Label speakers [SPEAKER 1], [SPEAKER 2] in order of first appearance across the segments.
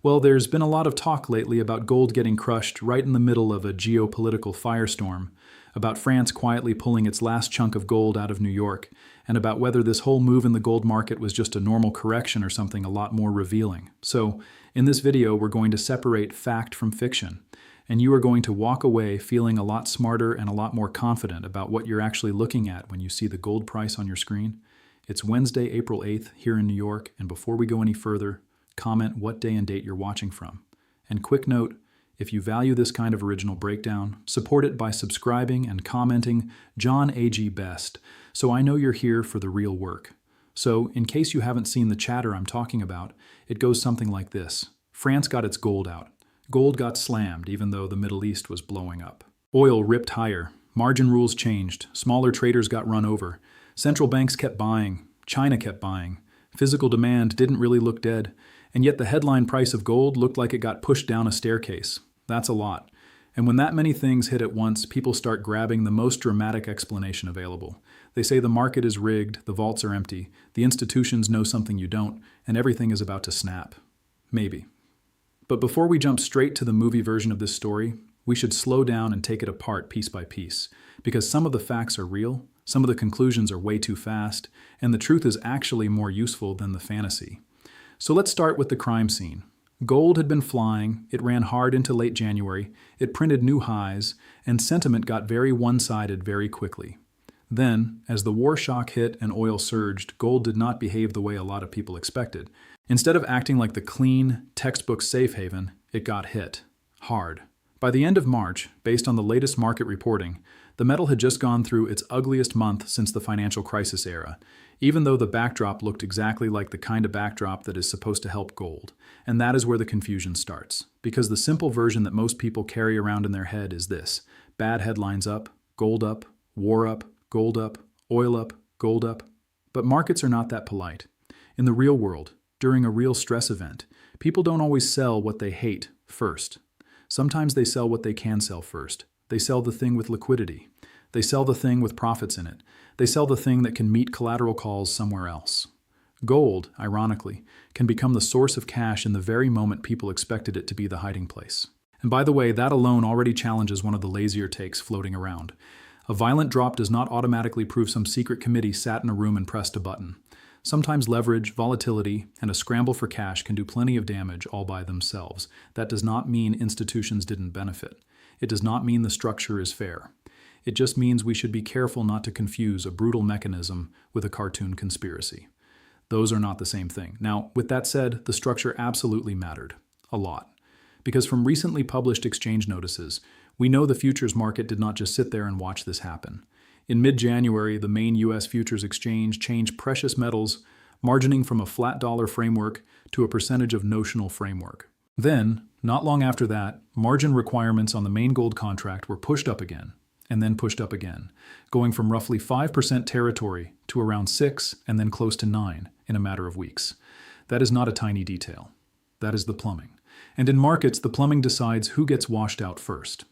[SPEAKER 1] Well, there's been a lot of talk lately about gold getting crushed right in the middle of a geopolitical firestorm, about France quietly pulling its last chunk of gold out of New York, and about whether this whole move in the gold market was just a normal correction or something a lot more revealing. So, in this video, we're going to separate fact from fiction, and you are going to walk away feeling a lot smarter and a lot more confident about what you're actually looking at when you see the gold price on your screen. It's Wednesday, April 8th here in New York, and before we go any further, comment what day and date you're watching from. And quick note, if you value this kind of original breakdown, support it by subscribing and commenting John A.G. Best, so I know you're here for the real work. So, in case you haven't seen the chatter I'm talking about, it goes something like this. France got its gold out. Gold got slammed, even though the Middle East was blowing up. Oil ripped higher. Margin rules changed. Smaller traders got run over. Central banks kept buying. China kept buying. Physical demand didn't really look dead. And yet the headline price of gold looked like it got pushed down a staircase. That's a lot. And when that many things hit at once, people start grabbing the most dramatic explanation available. They say the market is rigged, the vaults are empty, the institutions know something you don't, and everything is about to snap. Maybe. But before we jump straight to the movie version of this story, we should slow down and take it apart piece by piece, because some of the facts are real, some of the conclusions are way too fast, and the truth is actually more useful than the fantasy. So let's start with the crime scene. Gold had been flying, it ran hard into late January, it printed new highs, and sentiment got very one-sided very quickly. Then, as the war shock hit and oil surged, gold did not behave the way a lot of people expected. Instead of acting like the clean, textbook safe haven, it got hit. Hard. By the end of March, based on the latest market reporting, the metal had just gone through its ugliest month since the financial crisis era, even though the backdrop looked exactly like the kind of backdrop that is supposed to help gold. And that is where the confusion starts, because the simple version that most people carry around in their head is this: bad headlines up, war up, gold up, oil up, gold up. But markets are not that polite. In the real world, during a real stress event, people don't always sell what they hate first. Sometimes they sell what they can sell first. They sell the thing with liquidity. They sell the thing with profits in it. They sell the thing that can meet collateral calls somewhere else. Gold, ironically, can become the source of cash in the very moment people expected it to be the hiding place. And by the way, that alone already challenges one of the lazier takes floating around. A violent drop does not automatically prove some secret committee sat in a room and pressed a button. Sometimes leverage, volatility, and a scramble for cash can do plenty of damage all by themselves. That does not mean institutions didn't benefit. It does not mean the structure is fair. It just means we should be careful not to confuse a brutal mechanism with a cartoon conspiracy. Those are not the same thing. Now, with that said, the structure absolutely mattered. A lot. Because from recently published exchange notices, we know the futures market did not just sit there and watch this happen. In mid-January, the main U.S. futures exchange changed precious metals, margining from a flat dollar framework to a percentage of notional framework. Then, not long after that, margin requirements on the main gold contract were pushed up again, and then pushed up again, going from roughly 5% territory to around 6% and then close to 9% in a matter of weeks. That is not a tiny detail. That is the plumbing. And in markets, the plumbing decides who gets washed out first.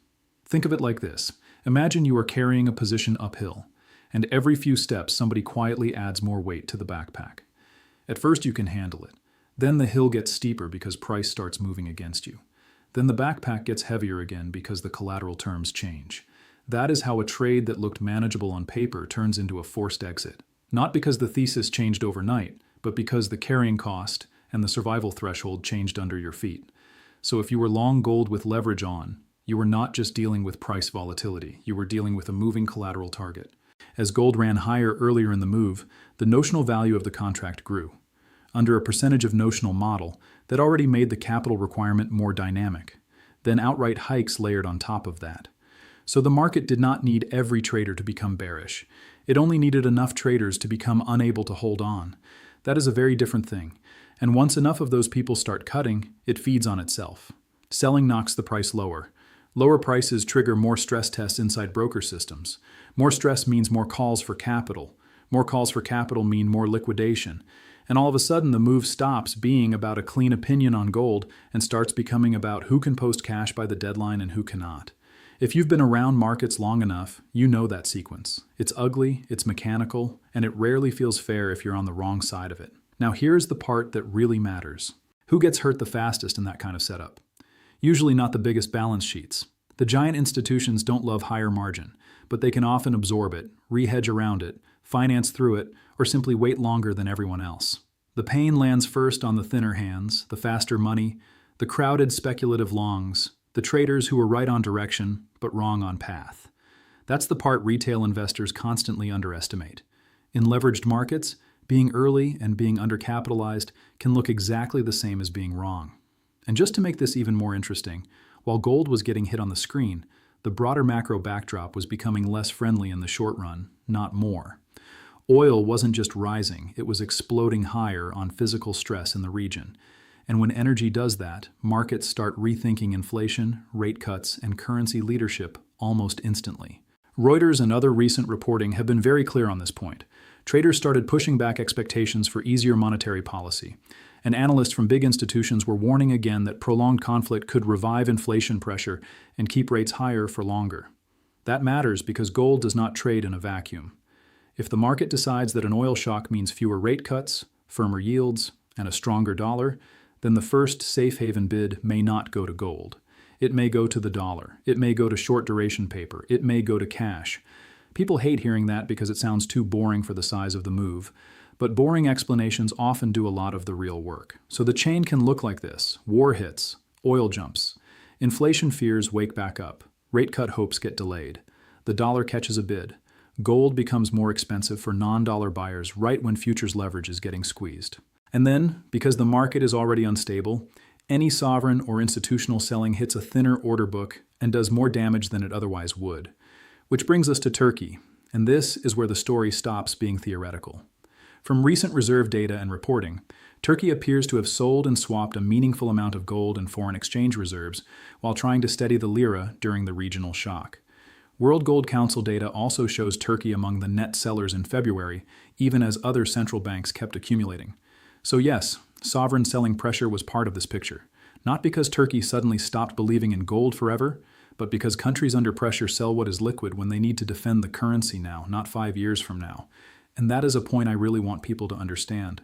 [SPEAKER 1] Think of it like this. Imagine you are carrying a position uphill, and every few steps somebody quietly adds more weight to the backpack. At first you can handle it. Then the hill gets steeper because price starts moving against you. Then the backpack gets heavier again because the collateral terms change. That is how a trade that looked manageable on paper turns into a forced exit. Not because the thesis changed overnight, but because the carrying cost and the survival threshold changed under your feet. So if you were long gold with leverage on, you were not just dealing with price volatility, you were dealing with a moving collateral target. As gold ran higher earlier in the move, the notional value of the contract grew. Under a percentage of notional model that already made the capital requirement more dynamic. Then outright hikes layered on top of that. So the market did not need every trader to become bearish. It only needed enough traders to become unable to hold on. That is a very different thing. And once enough of those people start cutting, it feeds on itself. Selling knocks the price lower. Lower prices trigger more stress tests inside broker systems. More stress means more calls for capital. More calls for capital mean more liquidation. And all of a sudden, the move stops being about a clean opinion on gold and starts becoming about who can post cash by the deadline and who cannot. If you've been around markets long enough, you know that sequence. It's ugly, it's mechanical, and it rarely feels fair if you're on the wrong side of it. Now here's the part that really matters. Who gets hurt the fastest in that kind of setup? Usually not the biggest balance sheets. The giant institutions don't love higher margin, but they can often absorb it, re-hedge around it, finance through it, or simply wait longer than everyone else. The pain lands first on the thinner hands, the faster money, the crowded speculative longs, the traders who are right on direction, but wrong on path. That's the part retail investors constantly underestimate. In leveraged markets, being early and being undercapitalized can look exactly the same as being wrong. And just to make this even more interesting, while gold was getting hit on the screen, the broader macro backdrop was becoming less friendly in the short run, not more. Oil wasn't just rising, it was exploding higher on physical stress in the region. And when energy does that, markets start rethinking inflation, rate cuts, and currency leadership almost instantly. Reuters and other recent reporting have been very clear on this point. Traders started pushing back expectations for easier monetary policy, and analysts from big institutions were warning again that prolonged conflict could revive inflation pressure and keep rates higher for longer. That matters because gold does not trade in a vacuum. If the market decides that an oil shock means fewer rate cuts, firmer yields, and a stronger dollar, then the first safe haven bid may not go to gold. It may go to the dollar. It may go to short duration paper. It may go to cash. People hate hearing that because it sounds too boring for the size of the move. But boring explanations often do a lot of the real work. So the chain can look like this. War hits, oil jumps. Inflation fears wake back up. Rate cut hopes get delayed. The dollar catches a bid. Gold becomes more expensive for non-dollar buyers right when futures leverage is getting squeezed. And then, because the market is already unstable, any sovereign or institutional selling hits a thinner order book and does more damage than it otherwise would. Which brings us to Turkey, and this is where the story stops being theoretical. From recent reserve data and reporting, Turkey appears to have sold and swapped a meaningful amount of gold and foreign exchange reserves while trying to steady the lira during the regional shock. World Gold Council data also shows Turkey among the net sellers in February, even as other central banks kept accumulating. So yes, sovereign selling pressure was part of this picture, not because Turkey suddenly stopped believing in gold forever, but because countries under pressure sell what is liquid when they need to defend the currency now, not 5 years from now. And that is a point I really want people to understand.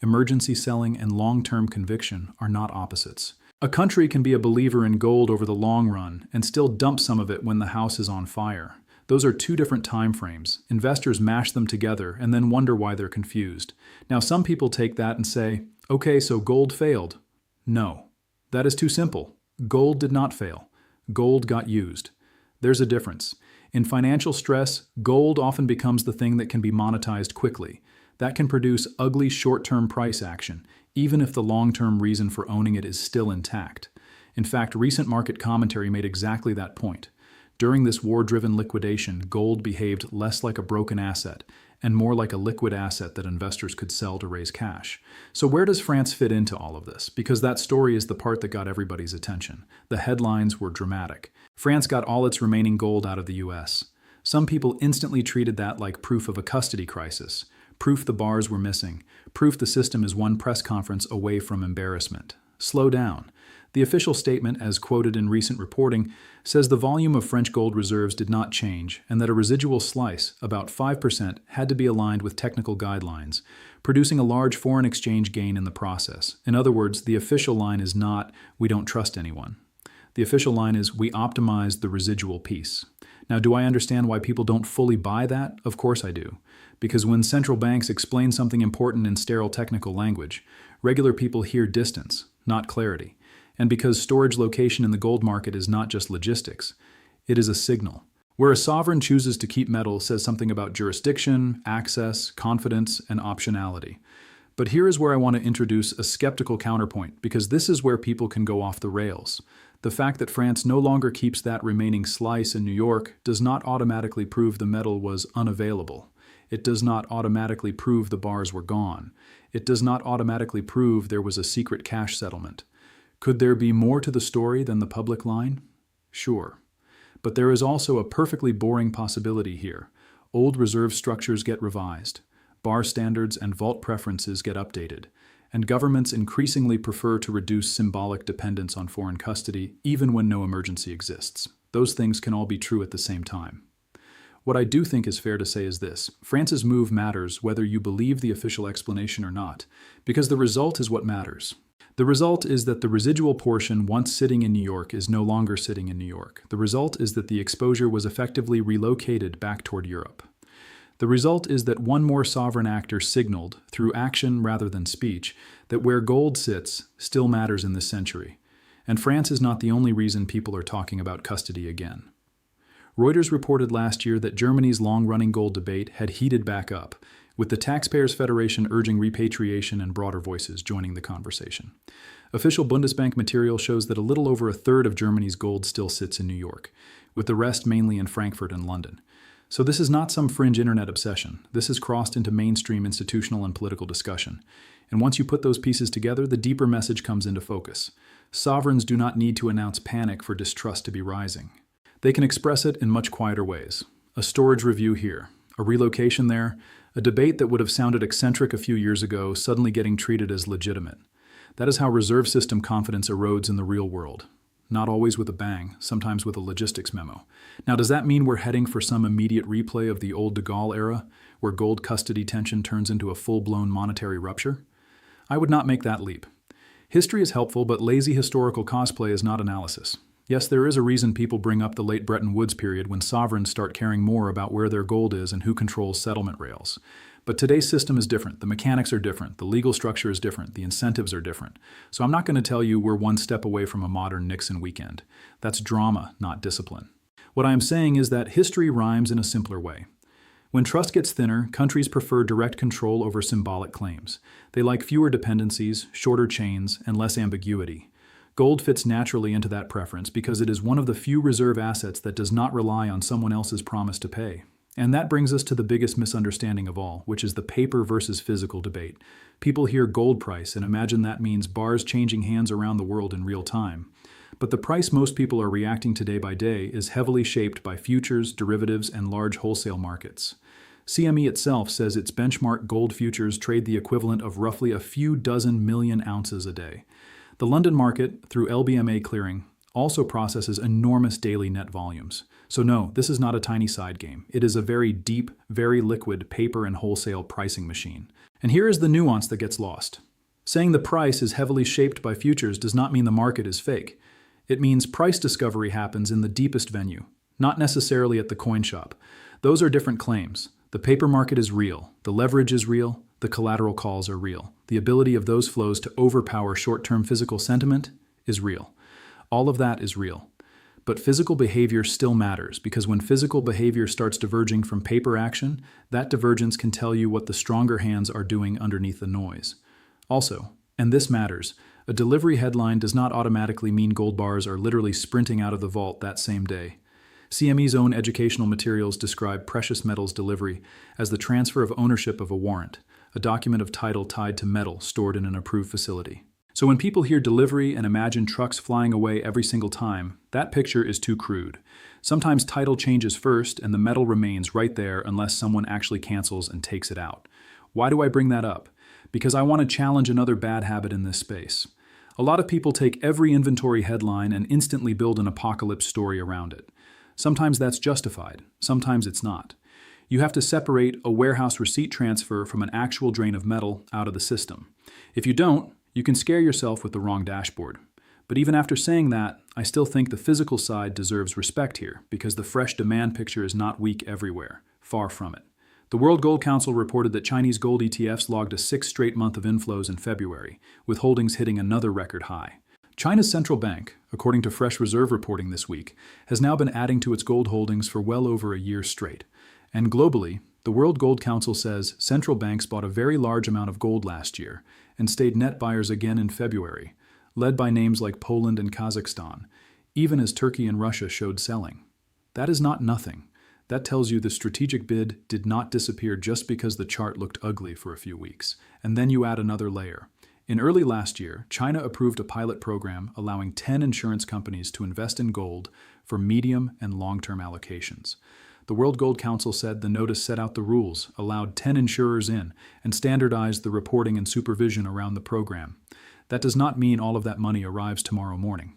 [SPEAKER 1] Emergency selling and long-term conviction are not opposites. A country can be a believer in gold over the long run and still dump some of it when the house is on fire. Those are two different time frames. Investors mash them together and then wonder why they're confused. Now, some people take that and say, okay, so gold failed. No, that is too simple. Gold did not fail. Gold got used. There's a difference. In financial stress, gold often becomes the thing that can be monetized quickly. That can produce ugly short-term price action, even if the long-term reason for owning it is still intact. In fact, recent market commentary made exactly that point. During this war-driven liquidation, gold behaved less like a broken asset and more like a liquid asset that investors could sell to raise cash. So where does France fit into all of this? Because that story is the part that got everybody's attention. The headlines were dramatic. France got all its remaining gold out of the US. Some people instantly treated that like proof of a custody crisis, proof the bars were missing, proof the system is one press conference away from embarrassment. Slow down. The official statement, as quoted in recent reporting, says the volume of French gold reserves did not change and that a residual slice, about 5%, had to be aligned with technical guidelines, producing a large foreign exchange gain in the process. In other words, the official line is not, "we don't trust anyone." The official line is, "we optimized the residual piece." Now, do I understand why people don't fully buy that? Of course I do. Because when central banks explain something important in sterile technical language, regular people hear distance, not clarity. And because storage location in the gold market is not just logistics, it is a signal. Where a sovereign chooses to keep metal says something about jurisdiction, access, confidence, and optionality. But here is where I want to introduce a skeptical counterpoint, because this is where people can go off the rails. The fact that France no longer keeps that remaining slice in New York does not automatically prove the metal was unavailable. It does not automatically prove the bars were gone. It does not automatically prove there was a secret cash settlement. Could there be more to the story than the public line? Sure. But there is also a perfectly boring possibility here. Old reserve structures get revised, bar standards and vault preferences get updated, and governments increasingly prefer to reduce symbolic dependence on foreign custody even when no emergency exists. Those things can all be true at the same time. What I do think is fair to say is this: France's move matters whether you believe the official explanation or not, because the result is what matters. The result is that the residual portion once sitting in New York is no longer sitting in New York. The result is that the exposure was effectively relocated back toward Europe. The result is that one more sovereign actor signaled, through action rather than speech, that where gold sits still matters in this century. And France is not the only reason people are talking about custody again. Reuters reported last year that Germany's long-running gold debate had heated back up, with the Taxpayers' Federation urging repatriation and broader voices joining the conversation. Official Bundesbank material shows that a little over a third of Germany's gold still sits in New York, with the rest mainly in Frankfurt and London. So this is not some fringe internet obsession. This has crossed into mainstream institutional and political discussion. And once you put those pieces together, the deeper message comes into focus. Sovereigns do not need to announce panic for distrust to be rising. They can express it in much quieter ways. A storage review here, a relocation there, a debate that would have sounded eccentric a few years ago suddenly getting treated as legitimate. That is how reserve system confidence erodes in the real world. Not always with a bang, sometimes with a logistics memo. Now, does that mean we're heading for some immediate replay of the old de Gaulle era, where gold custody tension turns into a full-blown monetary rupture? I would not make that leap. History is helpful, but lazy historical cosplay is not analysis. Yes, there is a reason people bring up the late Bretton Woods period when sovereigns start caring more about where their gold is and who controls settlement rails. But today's system is different. The mechanics are different. The legal structure is different. The incentives are different. So I'm not going to tell you we're one step away from a modern Nixon weekend. That's drama, not discipline. What I am saying is that history rhymes in a simpler way. When trust gets thinner, countries prefer direct control over symbolic claims. They like fewer dependencies, shorter chains, and less ambiguity. Gold fits naturally into that preference because it is one of the few reserve assets that does not rely on someone else's promise to pay. And that brings us to the biggest misunderstanding of all, which is the paper versus physical debate. People hear gold price and imagine that means bars changing hands around the world in real time. But the price most people are reacting to day by day is heavily shaped by futures, derivatives, and large wholesale markets. CME itself says its benchmark gold futures trade the equivalent of roughly a few dozen million ounces a day. The London market, through LBMA clearing, also processes enormous daily net volumes. So no, this is not a tiny side game. It is a very deep, very liquid paper and wholesale pricing machine. And here is the nuance that gets lost. Saying the price is heavily shaped by futures does not mean the market is fake. It means price discovery happens in the deepest venue, not necessarily at the coin shop. Those are different claims. The paper market is real. The leverage is real. The collateral calls are real. The ability of those flows to overpower short-term physical sentiment is real. All of that is real. But physical behavior still matters because when physical behavior starts diverging from paper action, that divergence can tell you what the stronger hands are doing underneath the noise. Also, and this matters, a delivery headline does not automatically mean gold bars are literally sprinting out of the vault that same day. CME's own educational materials describe precious metals delivery as the transfer of ownership of a warrant, a document of title tied to metal stored in an approved facility. So when people hear delivery and imagine trucks flying away every single time, that picture is too crude. Sometimes title changes first and the metal remains right there unless someone actually cancels and takes it out. Why do I bring that up? Because I want to challenge another bad habit in this space. A lot of people take every inventory headline and instantly build an apocalypse story around it. Sometimes that's justified, sometimes it's not. You have to separate a warehouse receipt transfer from an actual drain of metal out of the system. If you don't, you can scare yourself with the wrong dashboard. But even after saying that, I still think the physical side deserves respect here because the fresh demand picture is not weak everywhere. Far from it. The World Gold Council reported that Chinese gold ETFs logged a 6th straight month of inflows in February, with holdings hitting another record high. China's central bank, according to fresh reserve reporting this week, has now been adding to its gold holdings for well over a year straight. And globally, the World Gold Council says central banks bought a very large amount of gold last year and stayed net buyers again in February, led by names like Poland and Kazakhstan, even as Turkey and Russia showed selling. That is not nothing. That tells you the strategic bid did not disappear just because the chart looked ugly for a few weeks. And then you add another layer. In early last year, China approved a pilot program allowing 10 insurance companies to invest in gold for medium and long-term allocations. The World Gold Council said the notice set out the rules, allowed 10 insurers in, and standardized the reporting and supervision around the program. That does not mean all of that money arrives tomorrow morning.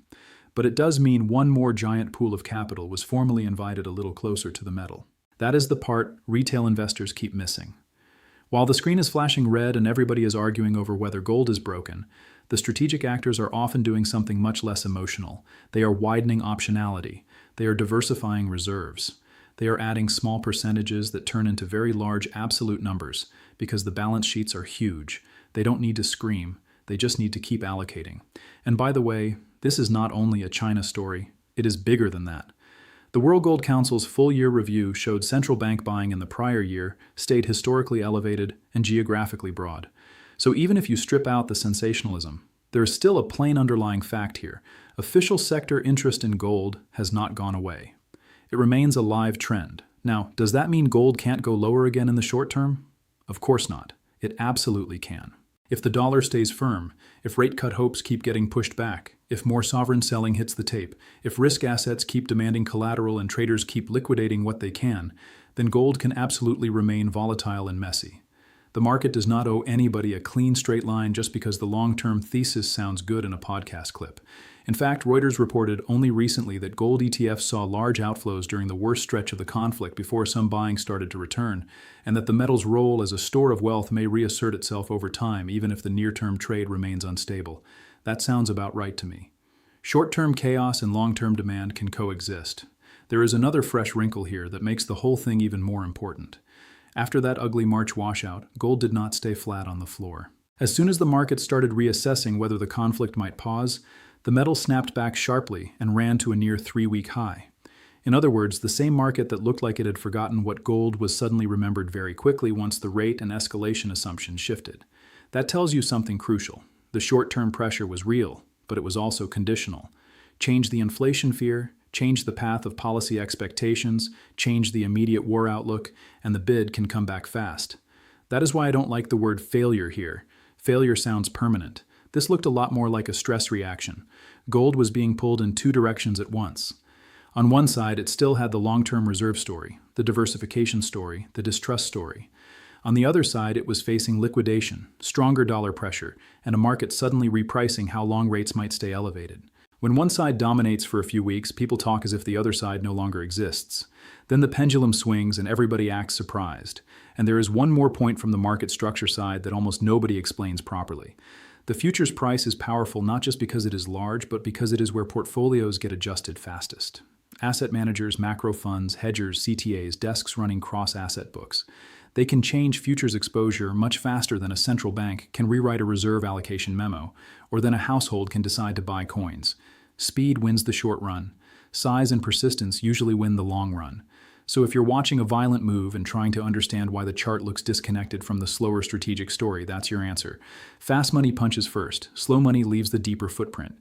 [SPEAKER 1] But it does mean one more giant pool of capital was formally invited a little closer to the metal. That is the part retail investors keep missing. While the screen is flashing red and everybody is arguing over whether gold is broken, The strategic actors are often doing something much less emotional. They are widening optionality. They are diversifying reserves. They are adding small percentages that turn into very large absolute numbers because the balance sheets are huge. They don't need to scream. They just need to keep allocating. And by the way, this is not only a China story. It is bigger than that. The World Gold Council's full-year review showed central bank buying in the prior year stayed historically elevated and geographically broad. So even if you strip out the sensationalism, there is still a plain underlying fact here. Official sector interest in gold has not gone away. It remains a live trend. Now, does that mean gold can't go lower again in the short term? Of course not. It absolutely can. If the dollar stays firm, if rate cut hopes keep getting pushed back, if more sovereign selling hits the tape, if risk assets keep demanding collateral and traders keep liquidating what they can, then gold can absolutely remain volatile and messy. The market does not owe anybody a clean straight line just because the long-term thesis sounds good in a podcast clip. In fact, Reuters reported only recently that gold ETFs saw large outflows during the worst stretch of the conflict before some buying started to return, and that the metal's role as a store of wealth may reassert itself over time even if the near-term trade remains unstable. That sounds about right to me. Short-term chaos and long-term demand can coexist. There is another fresh wrinkle here that makes the whole thing even more important. After that ugly March washout, gold did not stay flat on the floor. As soon as the market started reassessing whether the conflict might pause, the metal snapped back sharply and ran to a near 3-week high. In other words, the same market that looked like it had forgotten what gold was suddenly remembered very quickly once the rate and escalation assumption shifted. That tells you something crucial. The short-term pressure was real, but it was also conditional. Change the inflation fear, change the path of policy expectations, change the immediate war outlook, and the bid can come back fast. That is why I don't like the word failure here. Failure sounds permanent. This looked a lot more like a stress reaction. Gold was being pulled in two directions at once. On one side, it still had the long-term reserve story, the diversification story, the distrust story. On the other side, it was facing liquidation, stronger dollar pressure, and a market suddenly repricing how long rates might stay elevated. When one side dominates for a few weeks, people talk as if the other side no longer exists. Then the pendulum swings and everybody acts surprised. And there is one more point from the market structure side that almost nobody explains properly. The futures price is powerful not just because it is large, but because it is where portfolios get adjusted fastest. Asset managers, macro funds, hedgers, CTAs, desks running cross-asset books. They can change futures exposure much faster than a central bank can rewrite a reserve allocation memo, or than a household can decide to buy coins. Speed wins the short run. Size and persistence usually win the long run. So if you're watching a violent move and trying to understand why the chart looks disconnected from the slower strategic story, that's your answer. Fast money punches first. Slow money leaves the deeper footprint.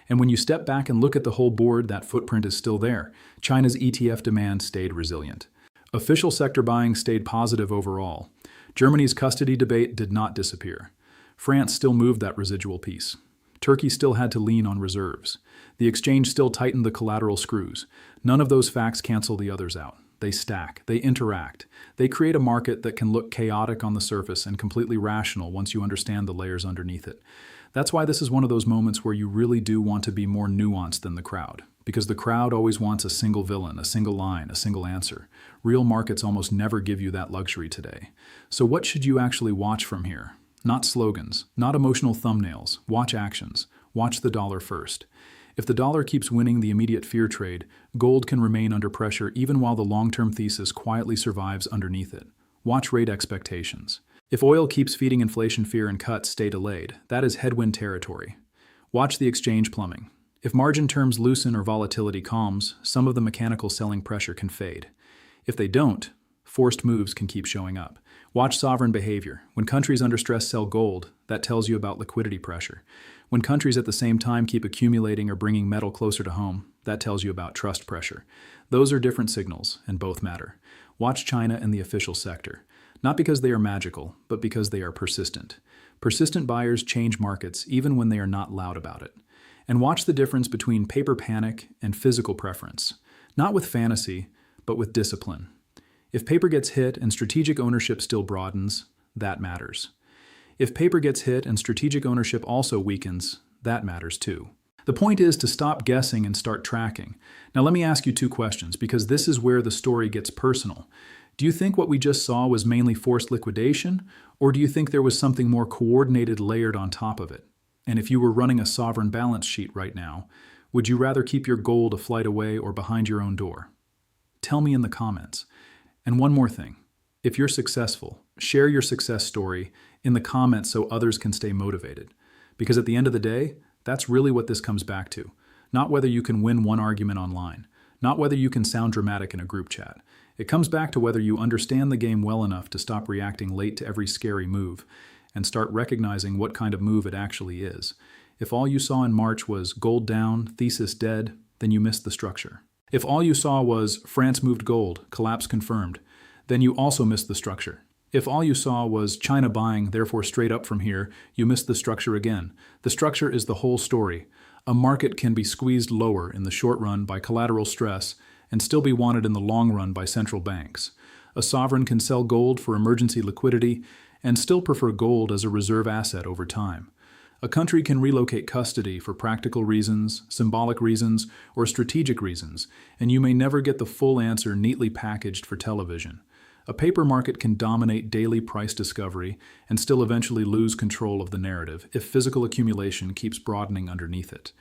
[SPEAKER 1] And when you step back and look at the whole board, that footprint is still there. China's ETF demand stayed resilient. Official sector buying stayed positive overall. Germany's custody debate did not disappear. France still moved that residual piece. Turkey still had to lean on reserves. The exchange still tightened the collateral screws. None of those facts cancel the others out. They stack, they interact. They create a market that can look chaotic on the surface and completely rational once you understand the layers underneath it. That's why this is one of those moments where you really do want to be more nuanced than the crowd. Because the crowd always wants a single villain, a single line, a single answer. Real markets almost never give you that luxury today. So what should you actually watch from here? Not slogans, not emotional thumbnails. Watch actions. Watch the dollar first. If the dollar keeps winning the immediate fear trade, gold can remain under pressure even while the long-term thesis quietly survives underneath it. Watch rate expectations. If oil keeps feeding inflation fear and cuts stay delayed, that is headwind territory. Watch the exchange plumbing. If margin terms loosen or volatility calms, some of the mechanical selling pressure can fade. If they don't, forced moves can keep showing up. Watch sovereign behavior. When countries under stress sell gold, that tells you about liquidity pressure. When countries at the same time keep accumulating or bringing metal closer to home, that tells you about trust pressure. Those are different signals, and both matter. Watch China and the official sector. Not because they are magical, but because they are persistent. Persistent buyers change markets even when they are not loud about it. And watch the difference between paper panic and physical preference. Not with fantasy, but with discipline. If paper gets hit and strategic ownership still broadens, that matters. If paper gets hit and strategic ownership also weakens, that matters too. The point is to stop guessing and start tracking. Now let me ask you two questions, because this is where the story gets personal. Do you think what we just saw was mainly forced liquidation, or do you think there was something more coordinated layered on top of it? And if you were running a sovereign balance sheet right now, would you rather keep your gold a flight away or behind your own door? Tell me in the comments. And one more thing. If you're successful, share your success story in the comments so others can stay motivated. Because at the end of the day, that's really what this comes back to. Not whether you can win one argument online. Not whether you can sound dramatic in a group chat. It comes back to whether you understand the game well enough to stop reacting late to every scary move and start recognizing what kind of move it actually is. If all you saw in March was gold down, thesis dead, then you missed the structure. If all you saw was France moved gold, collapse confirmed, then you also missed the structure. If all you saw was China buying, therefore straight up from here, you missed the structure again. The structure is the whole story. A market can be squeezed lower in the short run by collateral stress and still be wanted in the long run by central banks. A sovereign can sell gold for emergency liquidity and still prefer gold as a reserve asset over time. A country can relocate custody for practical reasons, symbolic reasons, or strategic reasons, and you may never get the full answer neatly packaged for television. A paper market can dominate daily price discovery and still eventually lose control of the narrative if physical accumulation keeps broadening underneath it.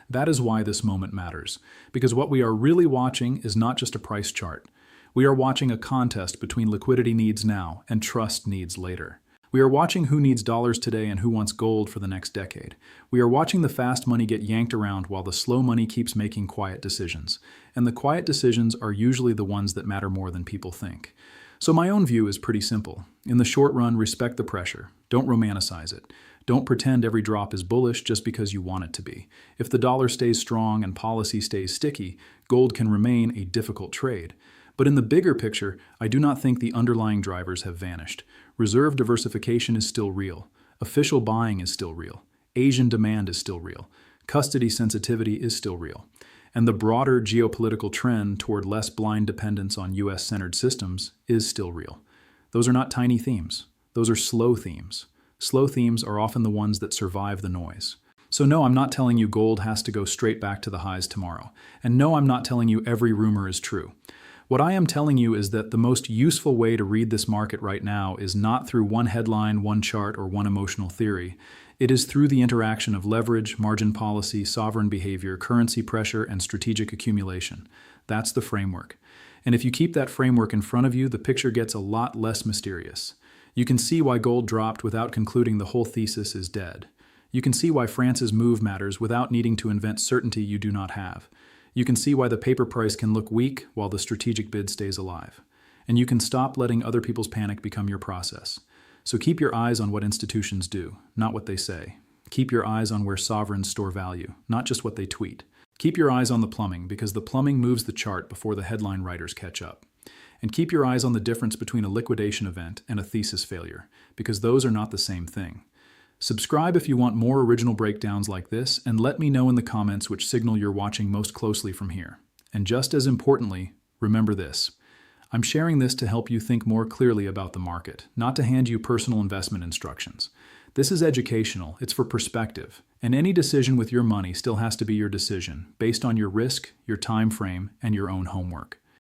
[SPEAKER 1] That is why this moment matters, because what we are really watching is not just a price chart. We are watching a contest between liquidity needs now and trust needs later. We are watching who needs dollars today and who wants gold for the next decade. We are watching the fast money get yanked around while the slow money keeps making quiet decisions. And the quiet decisions are usually the ones that matter more than people think. So my own view is pretty simple. In the short run, respect the pressure. Don't romanticize it. Don't pretend every drop is bullish just because you want it to be. If the dollar stays strong and policy stays sticky, gold can remain a difficult trade. But in the bigger picture, I do not think the underlying drivers have vanished. Reserve diversification is still real. Official buying is still real. Asian demand is still real. Custody sensitivity is still real. And the broader geopolitical trend toward less blind dependence on US-centered systems is still real. Those are not tiny themes. Those are slow themes. Slow themes are often the ones that survive the noise. So no, I'm not telling you gold has to go straight back to the highs tomorrow. And no, I'm not telling you every rumor is true. What I am telling you is that the most useful way to read this market right now is not through one headline, one chart, or one emotional theory. It is through the interaction of leverage, margin policy, sovereign behavior, currency pressure, and strategic accumulation. That's the framework. And if you keep that framework in front of you, the picture gets a lot less mysterious. You can see why gold dropped without concluding the whole thesis is dead. You can see why France's move matters without needing to invent certainty you do not have. You can see why the paper price can look weak while the strategic bid stays alive. And you can stop letting other people's panic become your process. So keep your eyes on what institutions do, not what they say. Keep your eyes on where sovereigns store value, not just what they tweet. Keep your eyes on the plumbing, because the plumbing moves the chart before the headline writers catch up. And keep your eyes on the difference between a liquidation event and a thesis failure, because those are not the same thing. Subscribe if you want more original breakdowns like this, and let me know in the comments which signal you're watching most closely from here. And just as importantly, remember this. I'm sharing this to help you think more clearly about the market, not to hand you personal investment instructions. This is educational, it's for perspective, and any decision with your money still has to be your decision, based on your risk, your time frame, and your own homework.